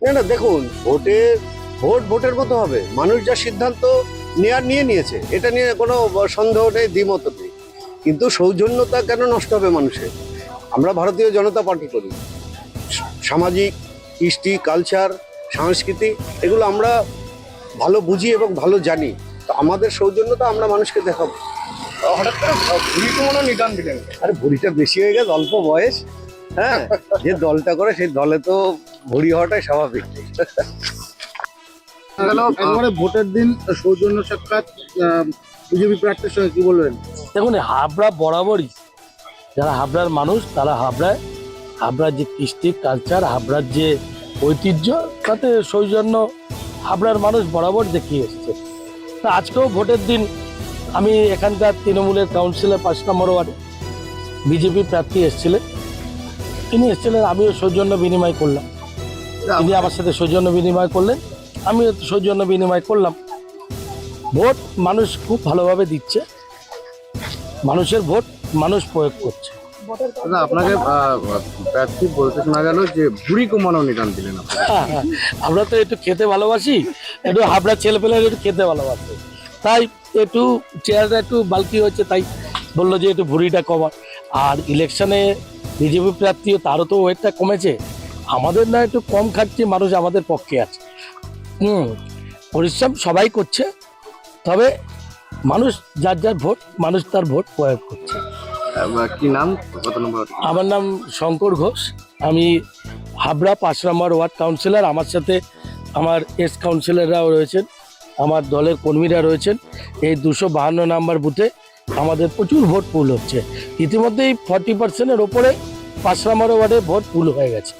না না, দেখুন ভোটের মতো হবে। মানুষ যা সিদ্ধান্ত নিয়ে নিয়েছে, এটা নিয়ে কোনো সন্দেহ নেই, দ্বিমত নেই। কিন্তু সৌজন্যতা কেন নষ্ট হবে মানুষের? আমরা ভারতীয় জনতা পার্টি করি, সামাজিক কৃষ্টি কালচার সংস্কৃতি এগুলো আমরা ভালো বুঝি এবং ভালো জানি। তো আমাদের সৌজন্যতা আমরা মানুষকে দেখাবো। হঠাৎ করে ভুড়ি কমানো নিদান দিলেন। আরে ভুঁড়িটা বেশি হয়ে গেছে, অল্প বয়স। হ্যাঁ, যে দলটা করে সেই দলে তো ভুঁড়ি হওয়াটাই স্বাভাবিক। একেবারে ভোটের দিন সৌজন্য সাক্ষাৎ বিজেপি প্রার্থীর সঙ্গে কি বলবেন? দেখুন, হাবড়া বরাবরই যারা হাবড়ার মানুষ তারা হাবড়ার যে কৃষ্টি কালচার, হাবড়ার যে ঐতিহ্য, তাতে সৌজন্য হাবড়ার মানুষ বরাবর দেখিয়ে এসছে। তা আজকেও ভোটের দিন আমি এখানকার তৃণমূলের কাউন্সিলর 5 নম্বর ওয়ার্ডে বিজেপি প্রার্থী তিনি এসেছিলেন, আমিও সৌজন্য বিনিময় করলাম। তিনি আমার সাথে সৌজন্য বিনিময় করলেন, আমিও সৌজন্য বিনিময় করলাম। ভোট মানুষ খুব ভালোভাবে দিচ্ছে, মানুষের ভোট মানুষ প্রয়োগ করছে। আপনাকে প্রার্থী বলতে শোনা গেল যে ভুড়ি কমানো নিদান দিলেন। হ্যাঁ, আমরা তো একটু খেতে ভালোবাসি, একটু হাবড়া ছেলেপেলেরা একটু খেতে ভালোবাসে, তাই একটু চেয়ারটা একটু বালকি হয়েছে, তাই বললো যে একটু ভুঁড়িটা কমা। আর ইলেকশনে বিজেপি প্রার্থীও তারও তো ওয়েটটা কমেছে, আমাদের না একটু কম খাচ্ছি, মানুষ আমাদের পক্ষে আছে। পরিশ্রম সবাই করছে, তবে মানুষ যার ভোট, মানুষ তার ভোট প্রয়োগ করছে। কি নাম, কত নম্বর? আমার নাম শঙ্কর ঘোষ, আমি হাবড়া 5 নম্বর ওয়ার্ড কাউন্সিলর। আমার সাথে আমার এক্স কাউন্সিলররাও রয়েছেন, আমার দলের কর্মীরা রয়েছেন। এই 252 নম্বর বুথে আমাদের প্রচুর ভোট পুল হচ্ছে। ইতিমধ্যেই 40%-এর ওপরে 5 নম্বর ওয়ার্ডে ভোট পুল হয়ে গেছে।